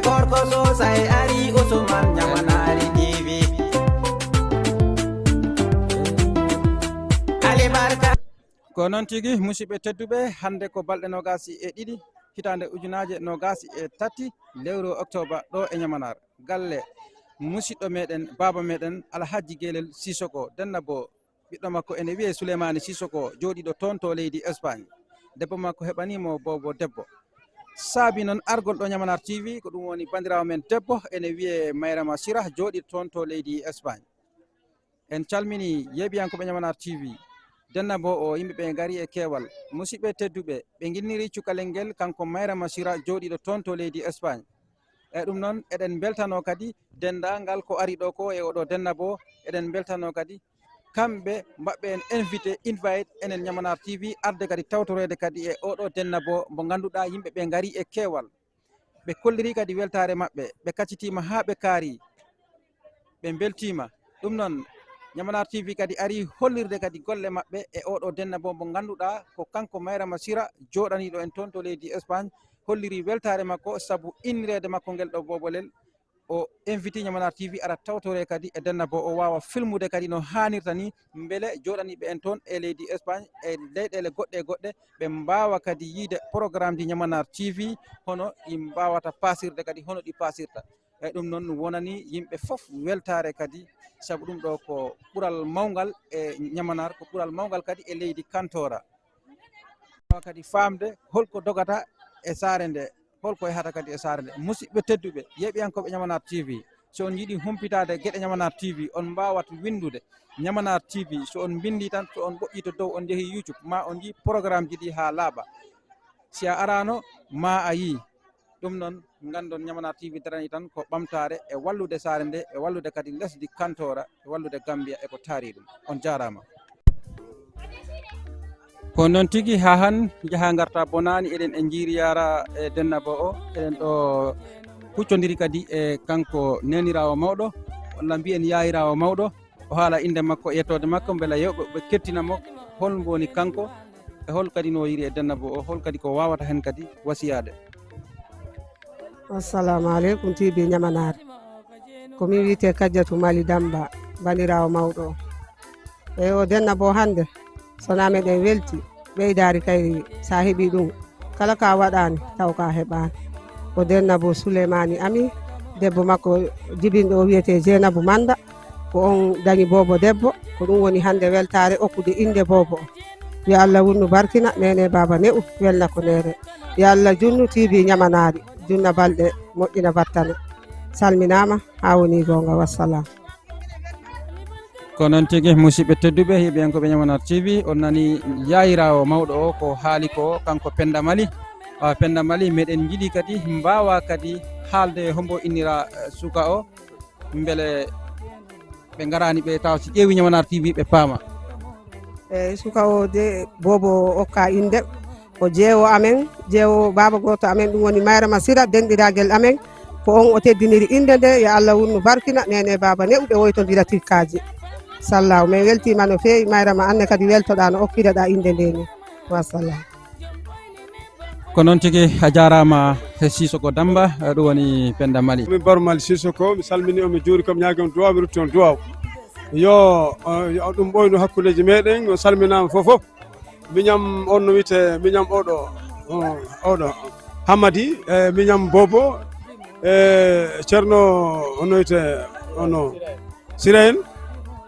gorko so sai ari Usman Nyamanari TV. Ali barka. Ko non tigi musidɓe tedduɓe, hande ko balɗe nogasi e ɗiɗi hitande ujunaje nogasi e tati lewru octobre ɗo e Nyamanar. Galle musidɗo meɗen baba meɗen Alhaji Guelel Sissoko Dennabo ɓiɗɗo makko ene wiye Souleymane Sissoko joɗiɗo toon to leydi Espagne. Debbo makko heɓanimo bobo debbo. Saabi noon argol ɗo Nyamanar TV ko ɗum woni bandirawo men debbo ene wiye Mayrama Sira joɗi toon to leydi Espagne. En calmini yeɓiyankoɓe Nyamanar TV. Dennabo o yimɓeɓe gari e keewal. Musidɓe tedduɓe ɓe ginniri cukalel ngel kanko Mayrama Sira joɗiɗo toon to leydi Espagne. E ɗum noon eɗen beltano kadi dendagal ko ari ɗo ko e oɗo Dennabo, eɗen beltano kadi kamɓe mbaɓɓe en invite enen Nyamanar TV arde kadi tawtorede kadi e oɗo Dennabo mo ganduɗa yimɓeɓe gari e keewal. Ɓe kolliri kadi weltare maɓɓe, ɓe kaccitima ha ɓe kaari, ɓe beltima. Ɗum noon Nyamanar TV kadi ari hollirde kadi golle maɓɓe e oɗo Dennabo mo ganduɗa ko kanko Mayrama Sira joɗaniɗo en toon to leydi Espagne, holliri weltare makko saabu innirede makko ngel ɗo bobolel. O invité Nyamanar TV ara tawtore kadi e Dennabo o wawa filmude kadi no hanirta ni beele joɗaniɓe en toon e leydi Espagne e leyɗele goɗɗe e goɗɗe ɓe mbawa kadi yiide programme di Nyamanar TV hono ɗi mbawata pasirde kadi hono ɗi pasirta. E ɗum noon wonani yimɓe fof weltare kadi saabu ɗum ɗo ko ɓural mawgal e Nyamanar, ko ɓural mawgal kadi e leydi Kantora. Kadi famde holko dogata e saare nde, holko yahata kadi e saare nde. Musidɓe tedduɓe yeɓiyankoɓe Nyamanar TV, so on yiiɗi humpitade gueɗe Nyamanar TV on mbawat windude Nyamanar TV. So on bindi tan, so on ɓoƴƴi to dow on jeehi YouTube ma on yi programme ji ɗi ha laaɓa. Si a arano ma a yi. Ɗum noon gandon Nyamanar TV darani tan ko ɓamtare e wallude saare nde, e wallude kadi lesdi Kantora, e wallude Gambia e ko taari ɗum. On jarama. Ko noon tigi ha han jaaha garta bonani eɗen e jiiriyara e Dennabo o, eɗen ɗo huccodiri kadi e kanko nenirawo mawɗo, walla mbiyen yayirawo mawɗo. O haala inde makko, yettode makko, beela yewɓe ɓe kettinamo hol woni kanko e hol kadi no yiri e Dennabo o, hol kadi ko wawata hen kadi wasiyade. Assalamu aleykum TV Nyamanar. Komi wiyete Kadiatou Mali Damba, bandirawo mawɗo. E o Dennabo hande sona meɗen welti ɓeydari kayri sa heeɓi ɗum kala ka waɗani taw ka heɓani. O Dennabo Souleymani Ami, debbo makko jibinɗo o wiyete Jeynabou Manda, ko on dañi bobo debbo, ko ɗum woni hande weltare okkude inde bobo o. Yo Allah wurnu barkina nene baba ne'u welna ko nere. Yo Allah junnu TV Nyamanari junna balɗe moƴƴina battane. Salminama ha woni gonga, wassalam. Ko noon tigi musidɓe tedduɓe heɓiyankoɓe Nyamanar TV, on nani yayirawo mawɗo o ko haali ko kanko Penda Mali. Penda Mali meɗen jiiɗi kadi mbawa kadi haalde hombo innira suka o beele ɓe garani ɓe taw si ƴeewi Nyamanar TV ɓe paama. Eyyi suka o de bobo okka inde o jeewo amen, jeewo baba goto amen, ɗum woni Mayrama Sira denɗiragel amen, ko on o teddiniri inde nde. Yo Allah wurnu barkina nene baba ne'u ɓe woytodira tikkaji. Sallahu min weltima no fewi. Mayrama anne kadi weltoɗa no okkireɗa inde ndeni, wassalam. Ko noon tigi a jarama Sissoko Damba, ɗum woni Penda Mali. Min Baro Mali Sissoko, mi salmini on, mi juuri kam ñaagi on duwaw, mi rutti on duwaw. Yo ɗum ɓoyno hakkudeji meɗen, o salminama fofof. Miñam on no wiyete, miñam oɗo Hamadi, miñam Bobo, ceerno ono wiyete ono Sira en,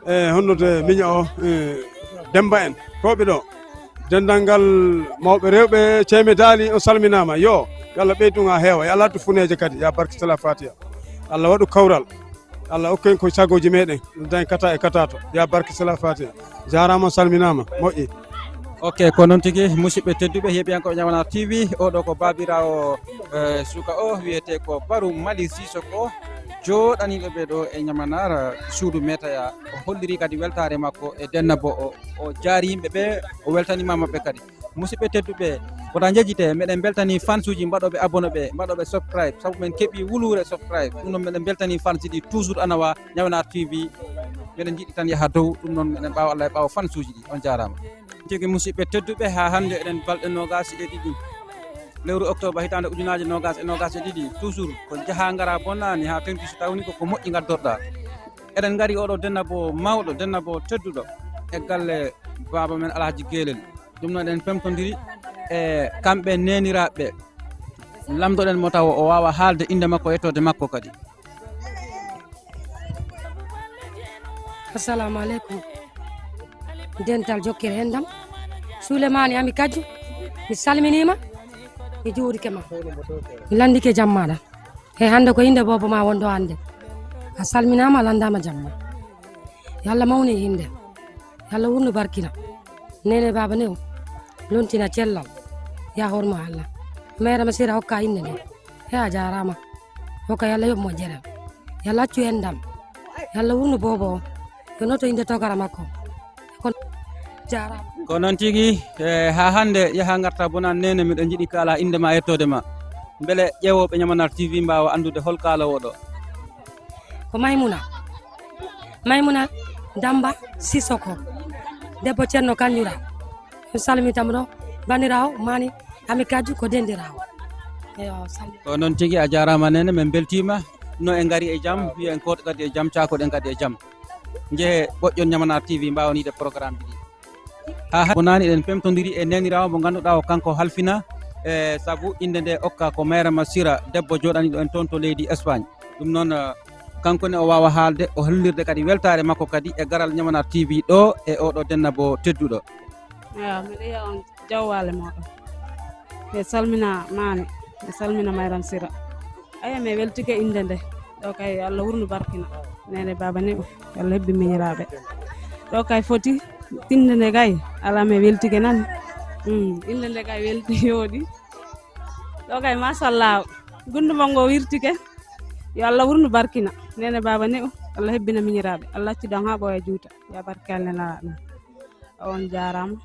honnote miña o Demba en, koɓe ɗo dendal ngal mawɓe rewɓe ceemedali, o salminama. Yo Allah ɓeydu ha heewa, yo Allah addu funeje kadi, ya barke sala fatiha. Allah waɗu kawral, Allah hokku en ko sagoji meɗen dañ kata e katato, ya barke sala fatiha. Jarama, salminama, moƴƴi. Ok, ko noon tigi musidɓe tedduɓe heɓiyankoɓe Nyamanar TV, oɗo ko babirawo suka o wiyete ko Barou Mali Sissoko, joɗaniɗo ɓe ɗo e Nyamanar suudu metaya. O holliri kadi weltare makko e Dennabo o jaari yimɓeɓe, o weltanima mabɓe kadi. Musidɓe tedduɓe wota jejjite, meɗen beltani fans uji mbaɗoɓe abonné ɓe, mbaɗoɓe subscribe, saabu men keeɓi wulure subscribe. Ɗum noon meɗen beltani fans ɗi toujours anawa Nyamanar TV, meɗen jiiɗi tan yaaha dow. Ɗum noon meɗen ɓawa Allah e ɓawa fans uji ɗi. On jarama tigi musidɓe tedduɓe, ha hande eɗen balɗe nogasi e ɗiɗi lewru octobre hitande ujunaje nogas e nogas e ɗiɗi toujours ko jaha ngara bonnani ha tengti so tawni ko moƴƴi gaddorɗa eɗen gari oɗo dennabo mawɗo dennabo tedduɗo e galle baba men Alhaji Guelel ɗum noon eɗen pemtodiri e kamɓe neniraɓe lamdoɗen mo taw o wawa haalde inde makko yettode makko kadi. Assalamu alaikum dental jokkere hendam Souleymane Ami Kajju mi salminima mi juurikema mi landike jammaɗa e hande ko inde bobo ma wondo hande a salminama landama jamma yo Allah mawni hinde yo Allah wurnu barkina nene baba new lontina cellal ya hormo Allah mayra sira hokka inde nde he a jarama hokka yo Allah yoɓmo jerel yo Allah accu hendam yo Allah wurnu bobo yo noto inde togara makko kon jarama ko noon tigi ha hande yaha garta bonan nene miɗo jiiɗi kala inde ma yettode ma beele ƴeewoɓe Ñamanar TV mbawa andude hol kalawo ɗo. ko Maymuna Damba Sissoko debbo ceerno Kanjura mi salmitamo ɗo bandirawo mani Ami Kajju ko dendirawo eyo salmi ko noon tigi a jarama nene min beltima no en gari e jaam wiya en koto kadi e jaam cakoɗen kadi e jaam jeehe ɓoƴƴon Ñamanar TV mbawanide programme ɗiɗi ha bonani eɗen pemtodiri e nenirawo mo ganduɗa o kanko halfina e saabu inde nde okka ko Mayrama Sira debbo joɗaniɗo en toon to leydi Espagne ɗum noon kankone o wawa haalde o hollirde kadi weltare makko kadi e garal Ñamanar TV ɗo e oɗo dennabo tedduɗo. miɗo yiya on jawwale moɗon ɓe salmina mane ɓe salmina Mayrama Sira aya mi weltike inde nde ɗo kay Allah wurnu barkina nene baba nebo Allah hebbi miñiraɓe ɗo kay foti tinde nde kay ala mi weltike nan inde nde kay welti yooɗi ɗo kay masallah gunduma ngo wirtike yo Allah wurnu barkina nene baba nebo Allah hebbina miñiraɓe Allah accidan ha ɓooya juuta ya barkal nenalaɗum on jarama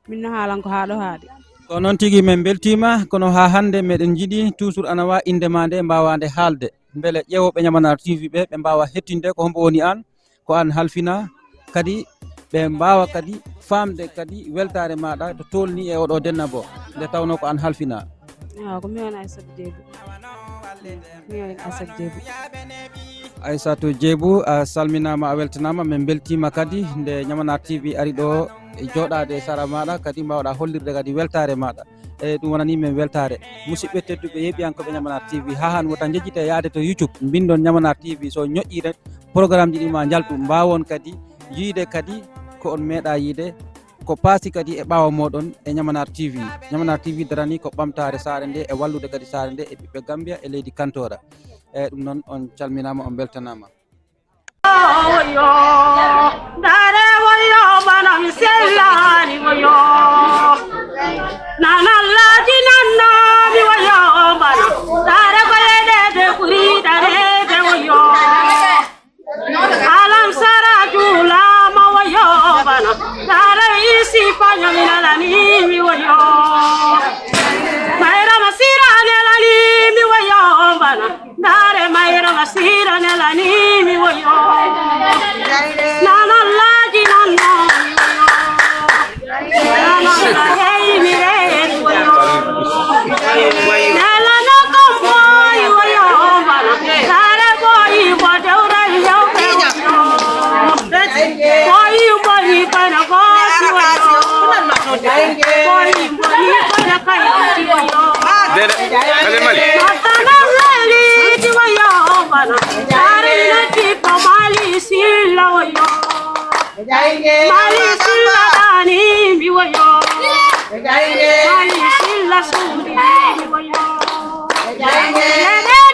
minno haalan ko haɗo haaɗi ko noon tigi min beltima kono ha hande meɗen jiiɗi toujours ana wa inde ma nde mbawade haalde beele ƴeewoɓe Ñamanar TV ɓe mbawa hettinde ko hombo woni an ko an halfina kadi ɓe mbawa kadi famde kadi weltare maɗa to tolni e oɗo dennabo nde tawno ko an halfina. ko mi woni Aissatou Djeibou a salminama a weltanama min beltima kadi nde Ñamanar TV ari ɗo e joɗade sara maɗa kadi mbawɗa hollirde kadi weltare maɗa e ɗum wonani min weltare musidɓe tedduɓe yeeɓiyankoɓe Ñamanar TV ha han wota jejjite yaade to YouTube bindon Ñamanar TV so ñoƴƴire programme ji ɗima jaltu mbawon kadi yiide kadi ko on meeɗa yiide ko paasi kadi e ɓaawa moɗon e Ñamanar TV. Ñamanar TV darani ko ɓamtare saare nde e wallude kadi saare nde e ɓiɓɓe Gambia e leydi Kantora e ɗum noon on calminama on beltanama. Dare woyo bana mi sellani woyo nanallaji nanna mi woyo bana dare koyede kuri dare woyo alam sara jula ma woyo bana dare isi panya minalani mi woyo Mayrama Sira nelani mi woyo bana dare Mayrama Sira nelani mi woyo nanallaji nanna mi woyo hey mi re woyo nelana komboy woyo bana dare boy bodewra yow boy boy kana bosi woyo boy boy kana kai woyo Dede mali natanallali ti woyo bana dare nati komali sila woyo mali sila dani mi woyo mali sila suri mi woyo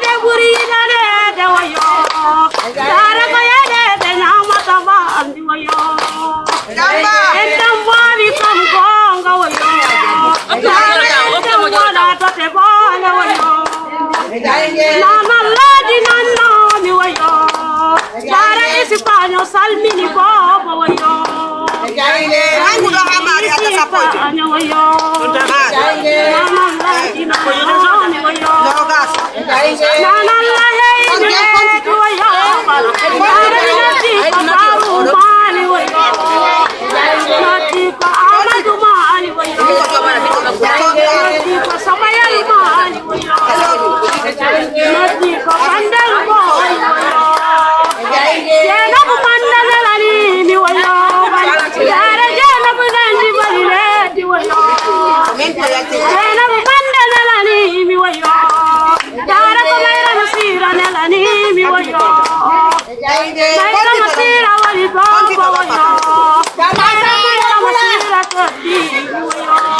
de buri de woyo dare ko yede de nyamata ba mi woyo endam wawi kam gonga woyo dare endam wala to te bona woyo nanallaji nanno mi woyo dare Espagne salmini bobo woyo Angulo hamari ata sapoje. woyo nanallaji nanno mi woyo nanallahi mi woyo dare nati kabaru mani woyo nati ka amadu mani woyo nati ka samayal Nadi ko mandal boy Jena bu mandal lani ni wayo Yara jena bu nandi balile di wayo Jena bu mandal lani mi wayo Yara ko mayra nasira lani mi wayo Mayra nasira wali baba wayo Mayra nasira kodi wayo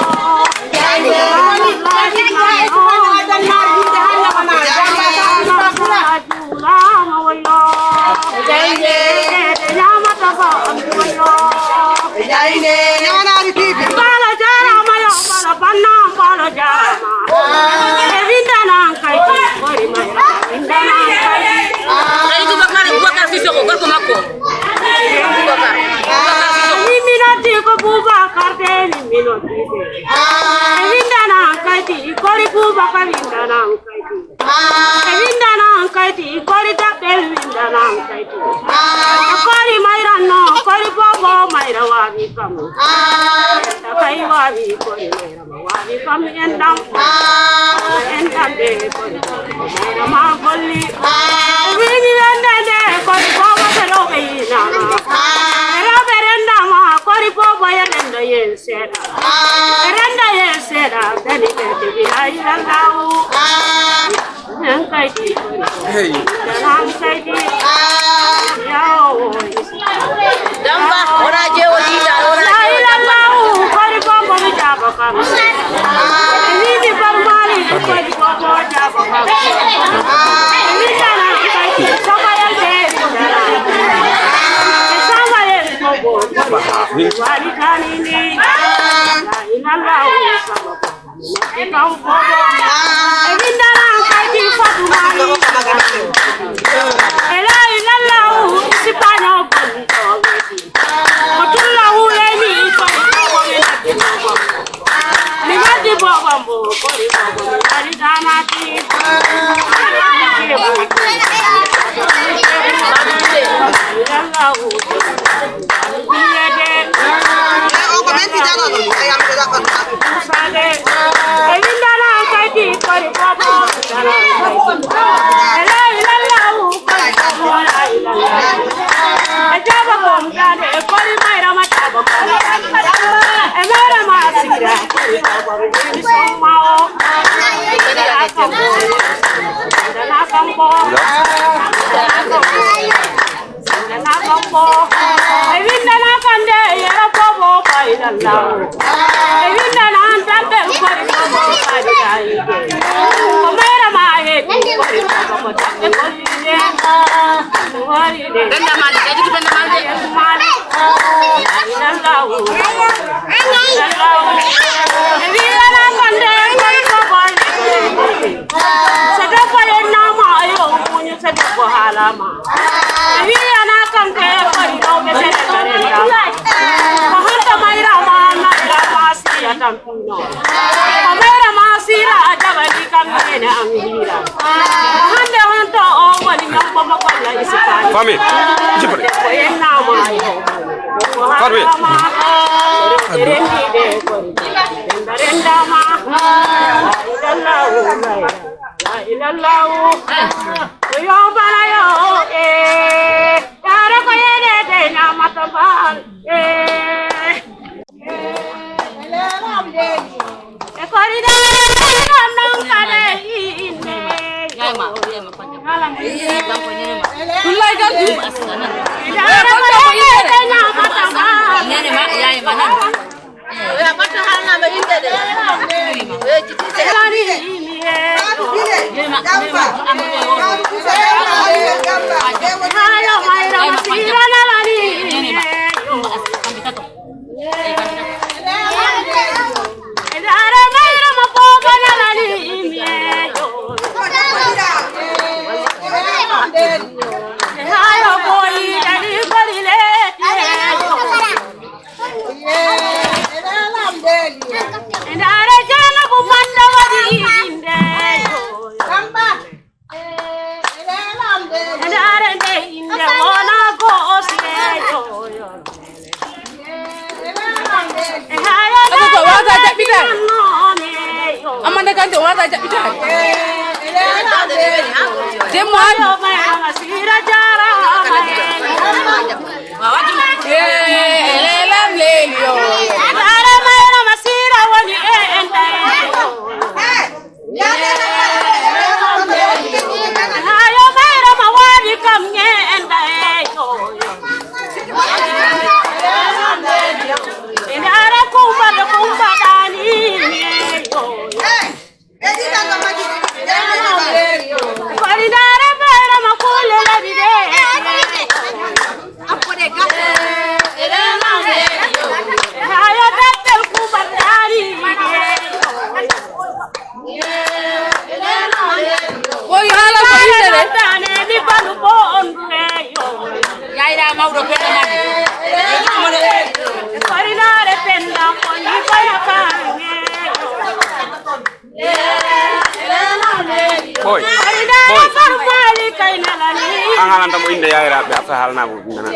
Boy. Angalan tamu inde ya rabi apa hal nabu nana.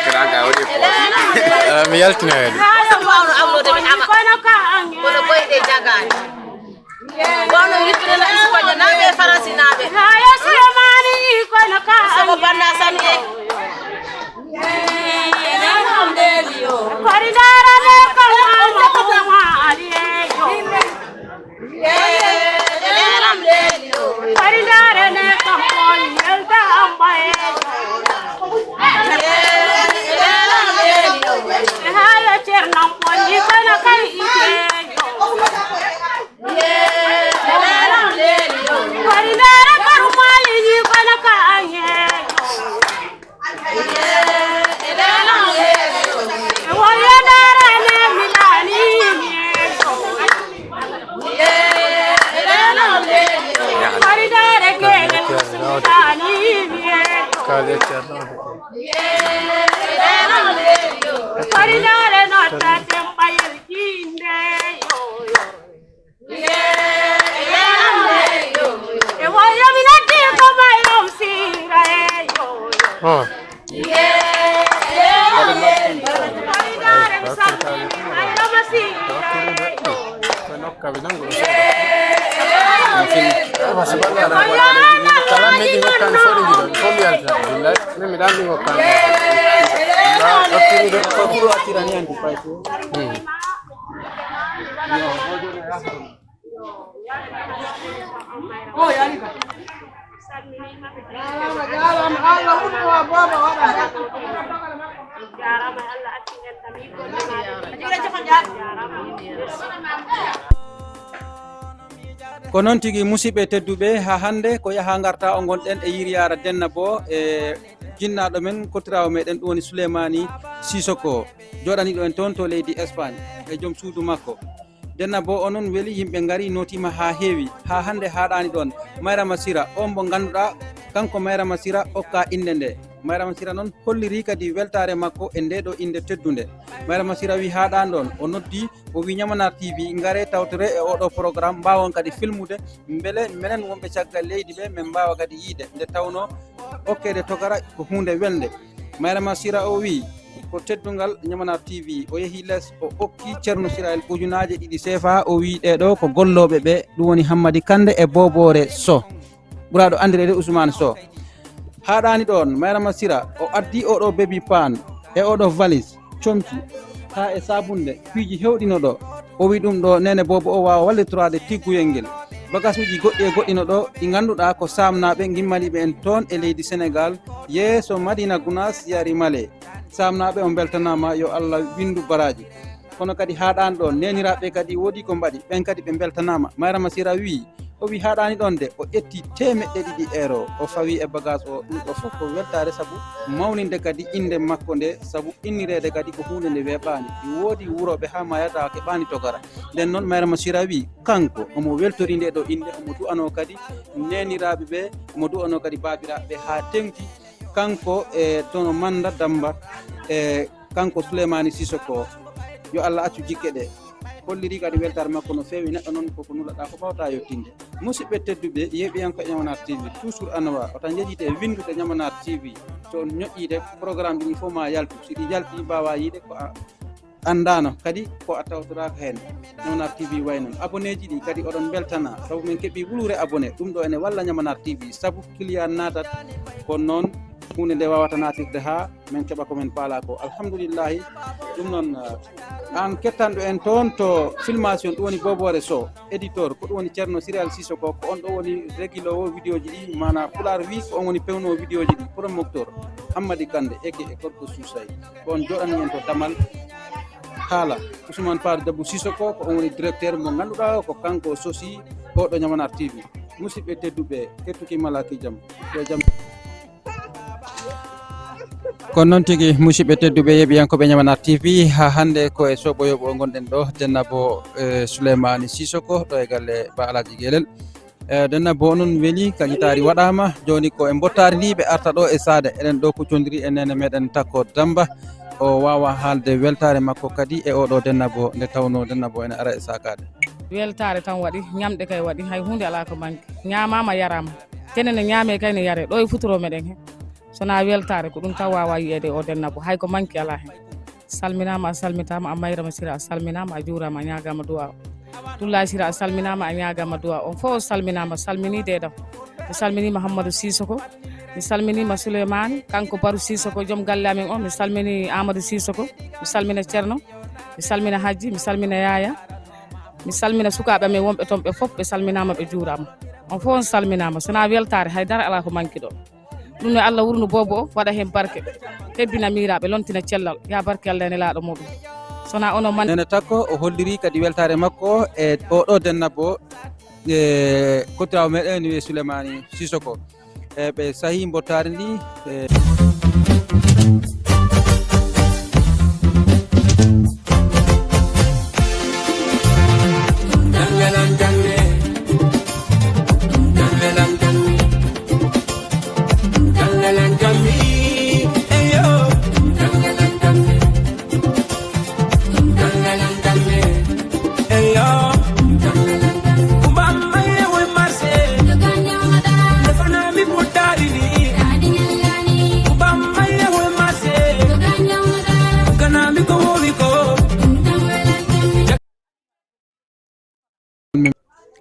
Kerangka udah. Miyal tinayel. Bono yitire na Espagne nabe Faransi nabe. Haya Sulemani ko na ka. Sama banna sanne. Faridara ne ka ma aliye yo. Faridara ne ka mo yelda ambaye yo. Haya cherna mo ni ko na ka ite yo. Faridara karumali ni ko na ka anye ko noon tigi musidɓe tedduɓe ha hande ko yaha garta o gonɗen e yiriyara denna bo e jinnaɗo men kotirawo meɗen ɗum woni Souleymani Sissoko joɗaniɗo en toon to leydi Espagne e joom suudu makko. denna bo onon weeli yimɓe gari notima ha heewi ha hande haɗani ɗon Mayrama Sira on mo ganduɗa kanko Mayrama Sira okka inde nde. Mayrama Sira noon holliri kadi weltare makko e nde ɗo inde teddude. Mayrama Sira wi haɗan ɗon o noddi o wi Ñamanar TV ngare tawtore e oɗo programme mbawon kadi filmude beele minen wonɓe caggal leydi ɓe min mbawa kadi yiide nde tawno okkede togara ko hunde welde. Mayrama Sira o wi ko teddungal Ñamanar TV o yeehi less o okki ceerno Sira el ujunaje ɗiɗi CFA o wi ɗeɗo ko golloɓe ɓe ɗum woni Hammadi Kande e Bobore Sow ɓuraɗo andirede Ousmane Sow. haɗani ɗon Mayrama Sira o addi oɗo baby pan e oɗo valise comci ha e sabunde piiji hewɗino ɗo o wi ɗum ɗo nene bobo o wawa wallitorade tigguyel ngel bagage uji goɗɗi e goɗɗino ɗo ɗi ganduɗa ko samnaɓe gimmaniɓe en toon e leydi Sénégal yeeso Madina Gounass yari Male samnaɓe o beltanama yo Allah windu baraji kono kadi haɗani ɗon neniraɓe kadi woodi ko mbaɗi ɓen kadi ɓe beltanama. Mayrama Sira wi o wi haɗani ɗon de o ƴetti €200 o fawi e bagage o ɗum ɗo fof ko weltare saabu mawninde kadi inde makko nde saabu innirede kadi ko hunde nde weɓani woodi wuroɓe ha mayata keɓani togara. nden noon Mayrama Sira wi kanko omo weltori nde ɗo inde omo du'ano kadi neniraɓe ɓe omo du'ano kadi babiraɓe ha tengti kanko e tono Manda Damba e kanko Souleymani Sissoko yo Allah accu jikke ɗe holliri kadi weltare makko no feewi neɗɗo noon koko nulaɗa ko ɓawta yettinde musidɓe tedduɓe yeeɓiyanko Ñamanar TV toujours annowa otan jeeƴite windude Ñamanar TV so on ñoƴƴide programme ɗi fof ma yaltu si ɗi jalti mbawa yiide ko andano kadi ko a tawtoraka hen Ñamanar TV way noon abonné ji ɗi kadi oɗon beltana sabu min keeɓi wulure abonné ɗum ɗo ene walla Ñamanar TV sabu client natat kono noon hunde nde wawata natirde ha min keɓa komin paala ko alhamdoulillahi ɗum noon an kettanɗo en toon to filmation ɗum woni Bobore Sow éditeur ko ɗum woni ceerno Siral Sissoko ko on ɗo woni régulowo vidéo ji ɗi mana Pular wi ko on woni pewnowo vidéo ji ɗi promoteur Hammadi Kande eke e gorko Sousay ko on joɗani en to damal haala Ousmane Far Dabou Sissoko ko on woni directeur mo ganduɗa ko kanko sosi oɗo Ñamanar TV musidɓe tedduɓe kettuki malaki jaam yo jaam kono noon tigi musidɓe tedduɓe yeeɓiyankoɓe Ñamanar TV ha hande ko e soɓoyoɓo gonɗen ɗo Dennabo Souleymane Sissoko ɗo e galle Ba Alaji Guelel Dennabo onon weeli kañitari waɗama joni ko e bottari ni ɓe arta ɗo e saade eɗen ɗo kuccodiri e nene meɗen Takko Damba o wawa haalde weltare makko kadi e oɗo Dennabo nde tawno Dennabo ene ara e sakade weltare tan waɗi ñamɗe kay waɗi hay hunde ala ko manque ñamama yarama kene ne ñaame kay ne yare ɗo e futuro meɗen he sona weltare ko ɗum taw wawa yiyede o Dennabo hay ko manque ala hen salminama a salmitama a mayrama sira a salminama a juurama a ñagama duwa o Dulla Sira a salminama a ñagama duwa on fof salminama salminide ɗam mi salminima Hammadou Sissoko mi salminima Souleymane kanko Barou Sissoko joom galle amen o mi salmini Amadou Sissoko mi salmina Ceerno mi salmina Hadji mi salmina Yaya mi salmina sukaɓe amen wonɓe toon ɓe fof ɓe salminama ɓe juurama on fof on salminama sona weltare haydara ala ko manque ɗo ɗum ne Allah wurnu Bobo o waɗa hen barke hebbina miraɓe lontina cellal ya barke Allah ene laaɗo muɗum sona ono man nene Takko o holliri kadi weltare makko e oɗo Dennabo e kotirawo meɗen wiye Souleymane Sissoko e ɓe saahi bottari ndi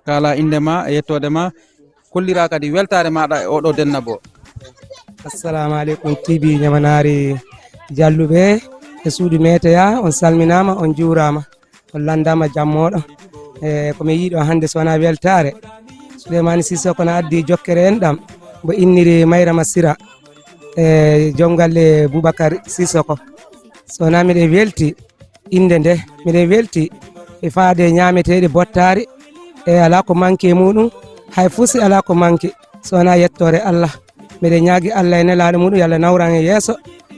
kala indema e yettodema kollira kadi weltare maɗa e oɗo Dennabo assalamu aleykum TV Ñamanari jalluɓe e suudu meteya on salminama on juurama on landama jammoɗo e komi yiiɗo hande sowona weltare Souleymane Sissoko no addi jokkere en ɗam mbo inniri Mayrama Sira e joom galle Boubacar Sissoko sowona miɗen welti inde nde miɗen welti e faade ñameteɗe bottari e ala ko manque muɗum hay fusi ala ko manque sowona yettore Allah miɗen ñaagui Allah e nelaɗo muɗum yo Allah nawran e yesso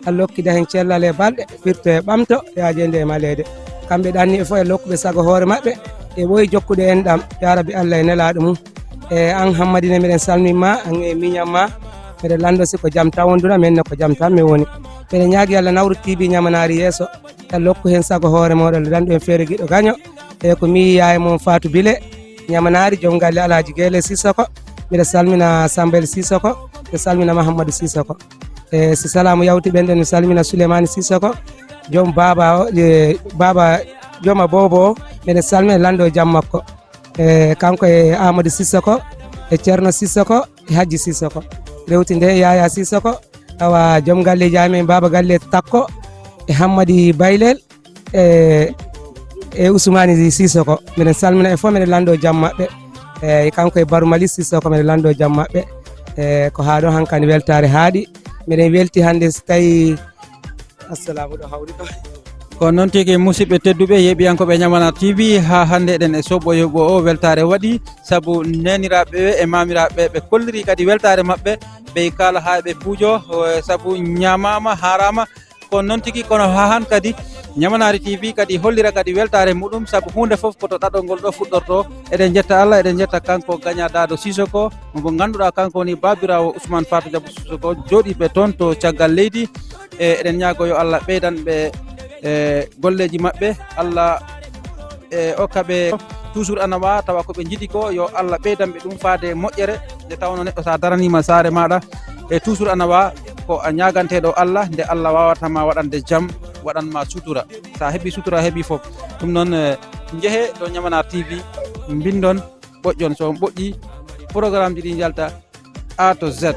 Allah hokkida hen cellal e balɗe firto e ɓamto yajende e malede kamɓe ɗanni e fof e lokkuɓe saago hoore mabɓe e ɓooyi jokkude en ɗam ya rabbi Allah e nelaɗo mum e an Hammadine miɗen salminma an e miñamma miɗen lando si ko jaam tawoduna minne ko jaam tan min woni miɗen ñaagui Allah nawru TV Ñamanari yesso Allah hokku hen saago hoore moɗon landu en feere guiɗo gaño e ko mi yiya e mum Fatou Bile Ñamanari joom galle Alaji Guelel Sissoko miɗa salmina Sambel Sissoko mi salmina Mahamadou Sissoko e si salamu yawti ɓenɗen mi salmina Souleymane Sissoko joom baba baba jooma Bobo o miɗen salmina lando jaam makko e kanko e Amadou Sissoko e Ceerno Sissoko e Hadji Sissoko rewti nde Yaya Sissoko awa joom galleji amen baba galle Takko e Hammadi Baylel e Ousmane Sissoko miɗen salmina e fof miɗen lando jaam maɓɓe e kanko e Barou Mali Sissoko miɗen lando jaam maɓɓe e ko haa ɗo hankadi weltare haaɗi miɗen welti hannde so tawi assalamu ɗo hawri ɗo kono noon tigi musidɓe tedduɓe yeeɓiyankoɓe Ñamanar TV ha hande eɗen e soɓɓoyoɓo o weltare waɗi saabu neniraɓe e mamiraɓe ɓe kolliri kadi weltare mabɓe ɓe kala ha ɓe puujo saabu ñamama harama kono noon tigi kono ha han kadi Ñamanari TV kadi hollira kadi weltare muɗum saabu hunde foof koto ɗaɗol ngol ɗo fuɗɗorto eɗen jetta Allah eɗen jetta kanko Gagna Dado Sissoko mo ganduɗa kanko woni babirawo Ousmane Fatou Dabou Sissoko joɗiɓe toon to caggal leydi e eɗen ñaago yo Allah ɓeydan ɓe golleji mabɓe Allah e okkaɓe toujours anawa tawa koɓe jiiɗi ko yo Allah ɓeydanɓe ɗum faade moƴƴere nde tawno neɗɗo sa daranima saare maɗa e toujours anawa ko a ñaganteɗo Allah nde Allah wawatama waɗande jaam waɗanma sutura sa heeɓi sutura heeɓi foof ɗum noon jeehe ɗo Ñamana TV bindon ɓoƴƴon so on ɓoƴƴi programme ji ɗi jalta A to Z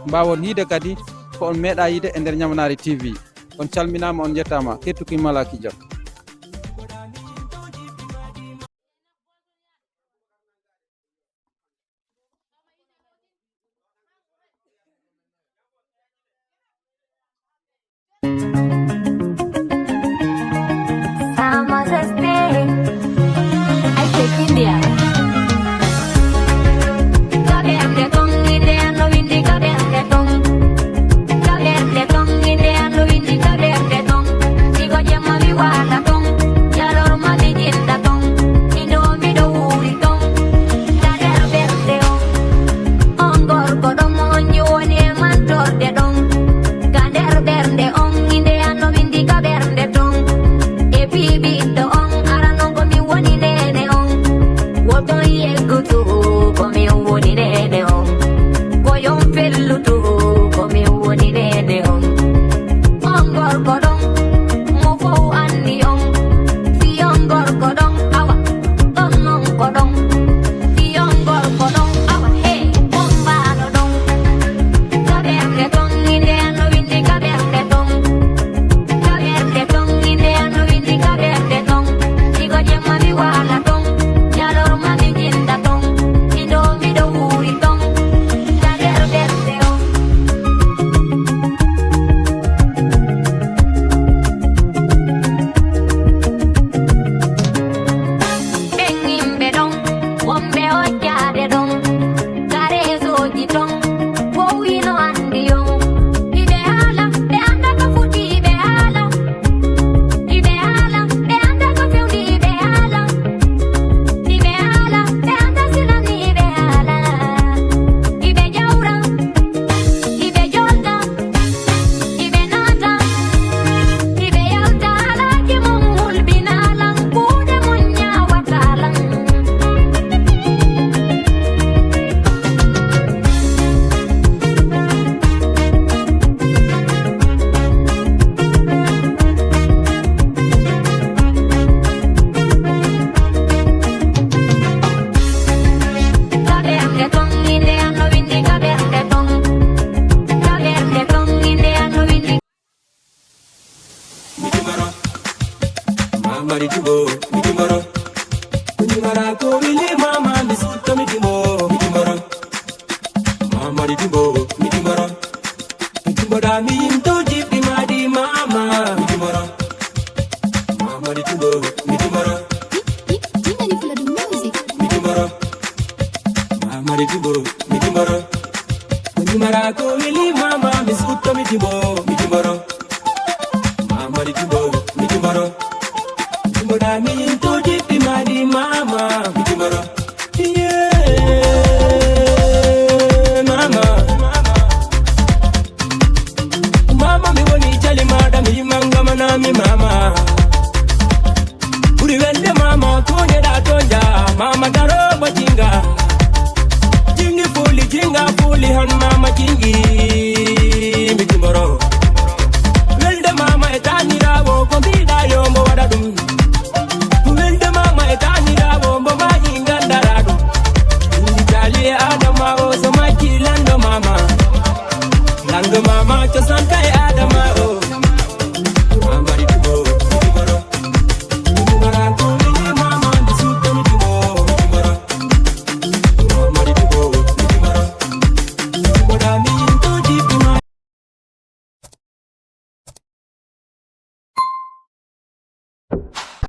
mbawon yiide kadi ko on meeɗa yiide e nder Ñamanari TV on calminama on jettama kettuki malaki jaam. Mama, just